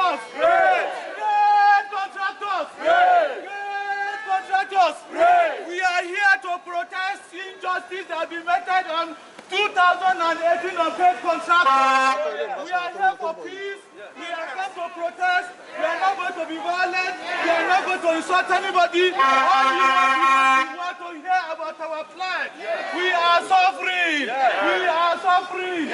contractors! Great! Great contractors! Great! Great contractors! Great! We are here to protest injustice that has been meted on 2018 unpaid contractors. We are here for peace. We are here to protest. We are not going to be violent. We are not going to insult anybody. All we want to hear about our plight. We are suffering. We are suffering.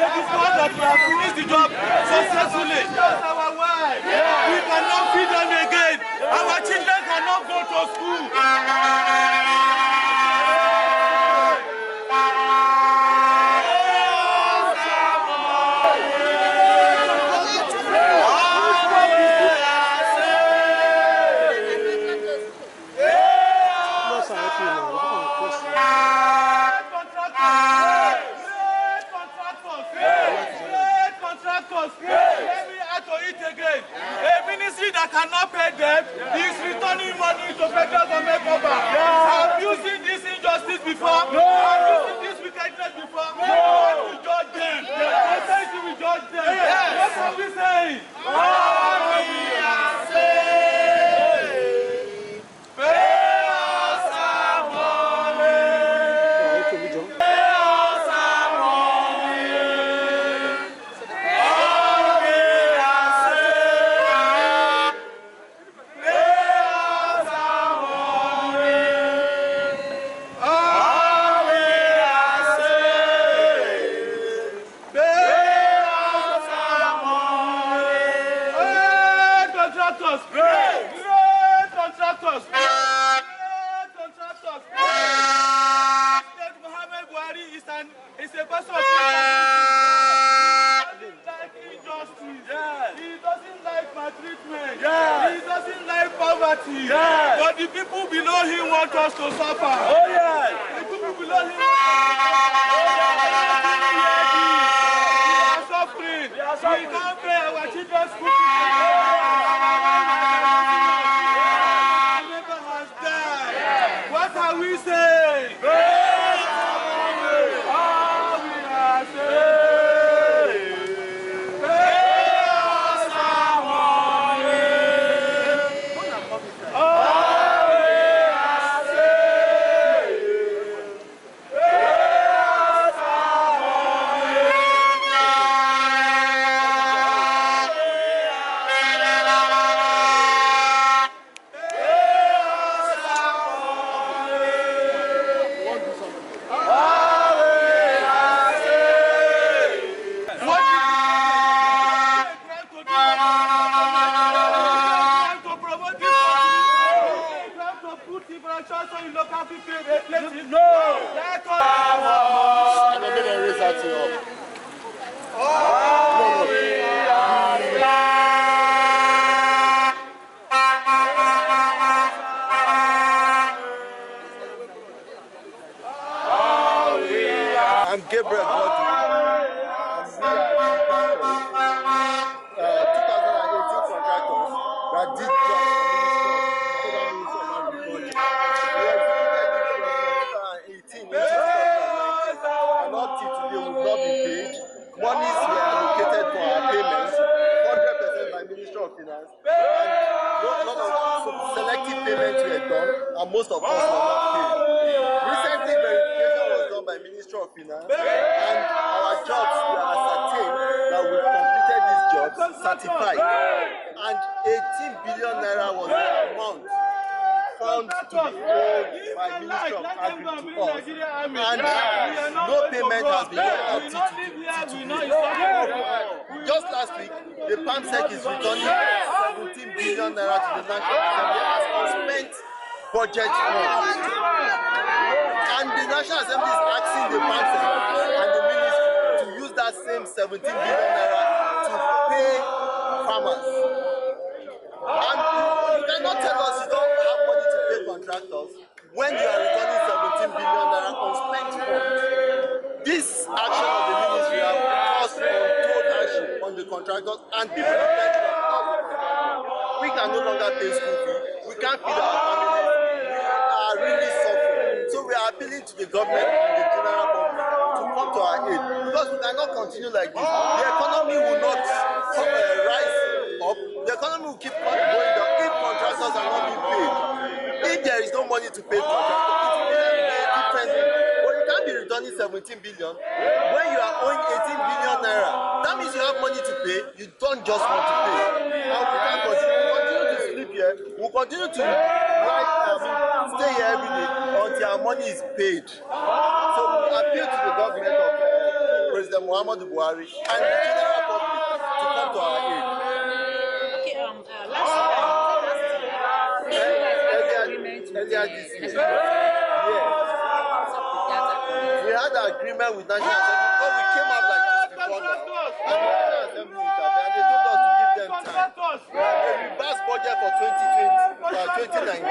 They discovered that we have finished the job successfully. That's our wife. We cannot feed them again. Our children cannot go to school. That cannot pay them is returning money to federal government cover. Abusing this injustice before, abusing this wickedness before. We judge them. Society will judge them. What are we saying? All we are saying, pay us our money. Pay us our money. All we are saying. It's a person of he doesn't like injustice. He doesn't like maltreatment. He doesn't like poverty. But the people below him want us to suffer. The people below him are suffering. We can't pay our children's school fees. Our neighbor has died. What are we saying? I'm Gabriel. 2018 contractors that did and up till today we've not been paid. Monies were allocated for our payments, 100% by Ministry of Finance, and lot of selective payments were done, and most of us were not paid. Recently, verification was done by Ministry of Finance, and our jobs were ascertained that we've completed these jobs certified, and 18 billion naira was the amount found to be owed by Ministry of Agric to us, and no payment has been done up to today. Just last week, the PAMSEC is returning 17 billion naira to the National Assembly as unspent budget funds. And the National Assembly is asking the PAMSEC and the Ministry to use that same 17 billion naira to pay farmers. And you cannot tell us you don't have money to pay contractors when you are returning 17 billion naira unspent funds. This action of the Ministry has caused untold hardship on the contractors and the development of all the contractors. We can no longer pay school fees. We can't feed our families. We are really suffering. So we are appealing to the government and the general public to come to our aid, because we cannot cannot continue like this. The economy will not rise up. The economy will keep going down if contractors are not being paid. If there is no money to pay contractors, it will be a different thing. But you can't be returning 17 billion when you are owing 18 billion naira. That means you have money to pay. You don't just want to pay. And we can't continue. We'll continue to sleep here. We'll continue to stay here every day until our money is paid. So we appeal to the government of President Muhammadu Buhari and the general public to come to our aid. Earlier this year, yes. We had an agreement with National Assembly because we came out like this before now. And the National Assembly intervened and they told us to give them time. The reverse budget for 2019,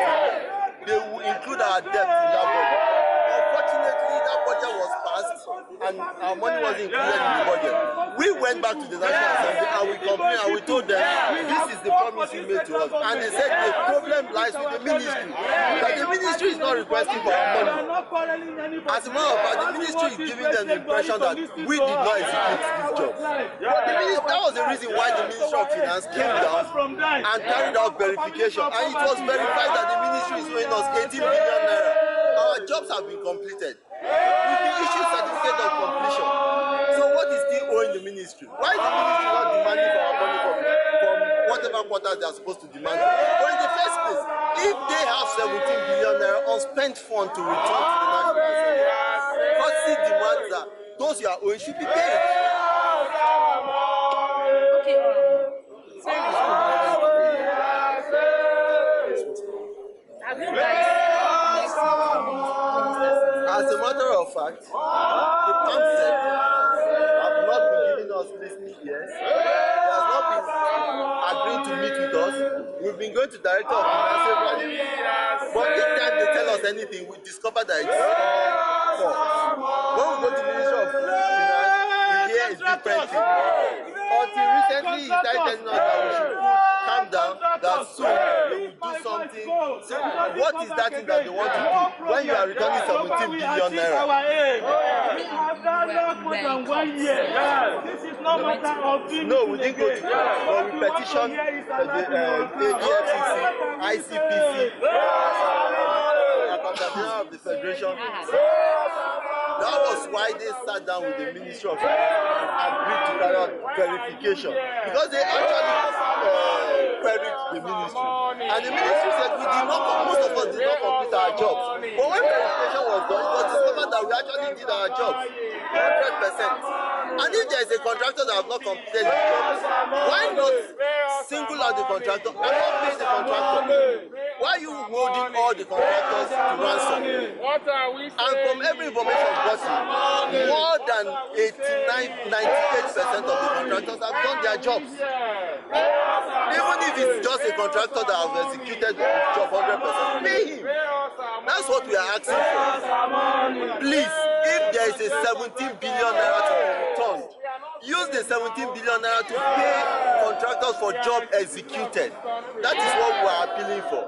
they will include our debt in that budget. Unfortunately, that budget was passed and our money wasn't included in the budget. We went back to the National Assembly and we complained and we told them this is the promise you made to us. And they said the problem lies with the ministry. That the ministry is not requesting for our money. As a matter of fact, the ministry is giving them the impression that we did not execute this job. But that was the reason why the Ministry of Finance came down and carried out verification. And it was verified that the ministry is owing us 18 billion naira. Our jobs have been completed. We've been issued certificate of completion. So what is still owing the ministry? Why is the ministry not demanding for our money from whatever quarter they are supposed to demand? But in the first place, if they have 17 billion naira unspent fund to return to the National Assembly, courtesy demands that those you are owing should be paid. As a matter of fact, the pamphlet have not been giving us listening ears. They have not been agreeing to meet with us. We've been going to Director of Finance severally, but each time they tell us anything, we discover that it's false. When we go to the Ministry of Finance, we hear a different thing. Until recently, he started telling us that we should calm down, that soon they will do something. So what is that thing that they want to do when you are returning 17 billion naira? No, we didn't go to court, but we petitioned the EFCC, ICPC, of the Federation. That was why they sat down with the Ministry of Finance and agreed to carry out verification, because they actually queried the ministry, and the ministry said we did not, most of us did not complete our jobs. But when verification was done, it was discovered that we actually did our jobs 100%. And if there is a contractor that have not completed his jobs, why not single out the contractor and not pay the contractor? Why are you holding all the contractors to ransom? And from every information gotten, more than 98% of the contractors have done their jobs. Even if it's just a contractor that have executed the job 100%, pay him. That's what we are asking for. Please, if there is a 17 billion naira to be returned, use the 17 billion naira to pay contractors for job executed. That is what we are appealing for.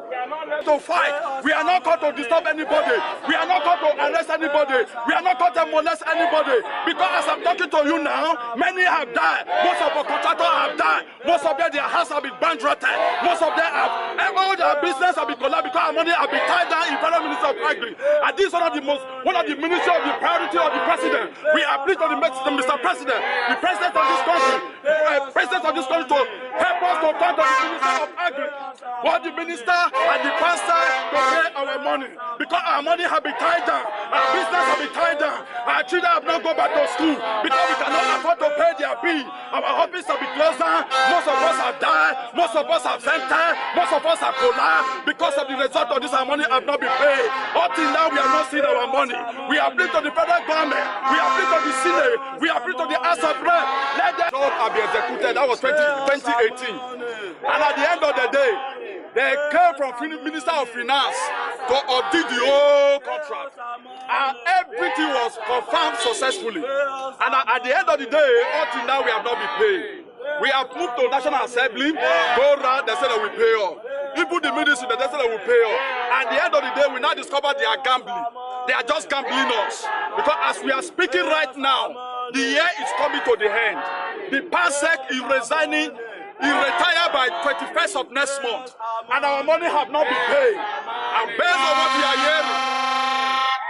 To fight. We are not called to disturb anybody. We are not called to arrest anybody. We are not called to molest anybody. Because as I'm talking to you now, many have died. Most of our contractors have died. Most of them, their house have been bankrupted. Most of them have, all their business have been collapsed because our money have been tied down in Federal Minister of Agric. And this is one of the ministry of the priority of the president. We are pleased to the Mr. President, the president of this country, to help us to turn to the Minister of Agric. What the minister and the pastor to pay our money, because our money have been tied down, our business have been tied down, our children have not gone back to school because we cannot afford to pay their bill. Our office have been closed down. Most of us have died. Most of us have fainted. Most of us have collapsed because of the result of this. Our money have not been paid. Until now, we have not seen our money. We have appealed to the federal government. We have appealed to the Senate. We have appealed to the House of Reps. Let them have been executed. That was 2018. And at the end of the day, they came from Minister of Finance to audit the whole contract. And everything was confirmed successfully. And at the end of the day, until now, we have not been paid. We have moved to National Assembly, go around, they said that we pay off. Even the ministry, they said that we pay off. At the end of the day, we now discover they are gambling. They are just gambling us. Because as we are speaking right now, The year is coming to the end. The PASEC is resigning. He retired by 21st of next month, and our money have not been paid. And based on what we are hearing,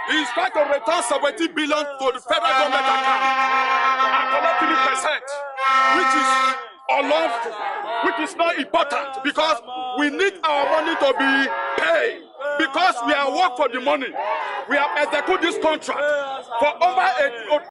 he is trying to return 70 billion to the federal government account and collect 3%, which is unlawful, which is not important, because we need our money to be paid. Because we are work for the money. We have executed this contract for over 8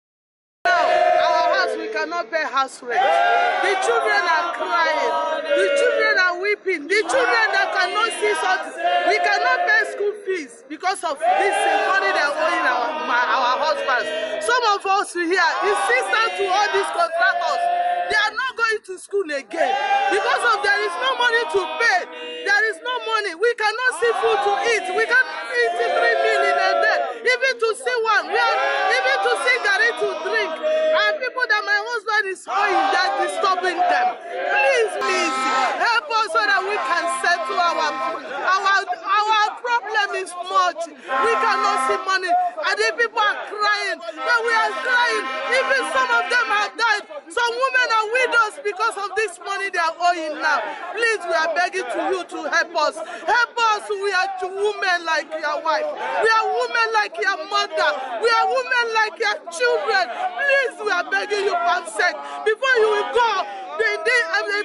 we cannot pay house rent. The children are crying. The children are weeping. The children that cannot see something. We cannot pay school fees because of this money they are owing our husbands. Some of us here insistent to all these contractors. They are not going to school again because of there is no money to pay. There is no money. We cannot see food to eat. We cannot eat 3 meals in a day. Even to see one. Even to see garri to drink. And people that my husband is owing, that disturbing them. Please, help us so that we can settle our problem is much. We cannot see money. And the people are crying. But we are crying. Even some of them have died. Some women are widows because of this money they are owing now. Please, we are begging to you to help us. Help us. We are women like your wife. We are women like your mother. We are women like your children. Please, we are begging you, PASEC, before you will go,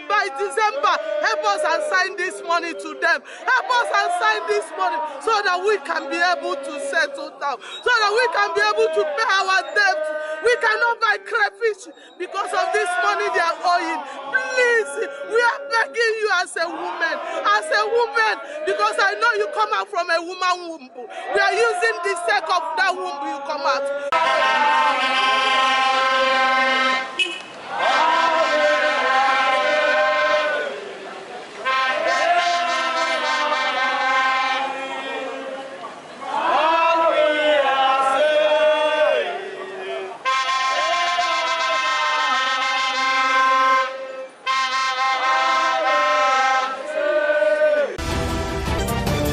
by December, help us and sign this money to them. Help us and sign this money so that we can be able to settle down, so that we can be able to pay our debt. We cannot buy crayfish because of this money they are owing. Please, we are begging you as a woman, because I know you come out from a woman womb. We are using the sake of that woman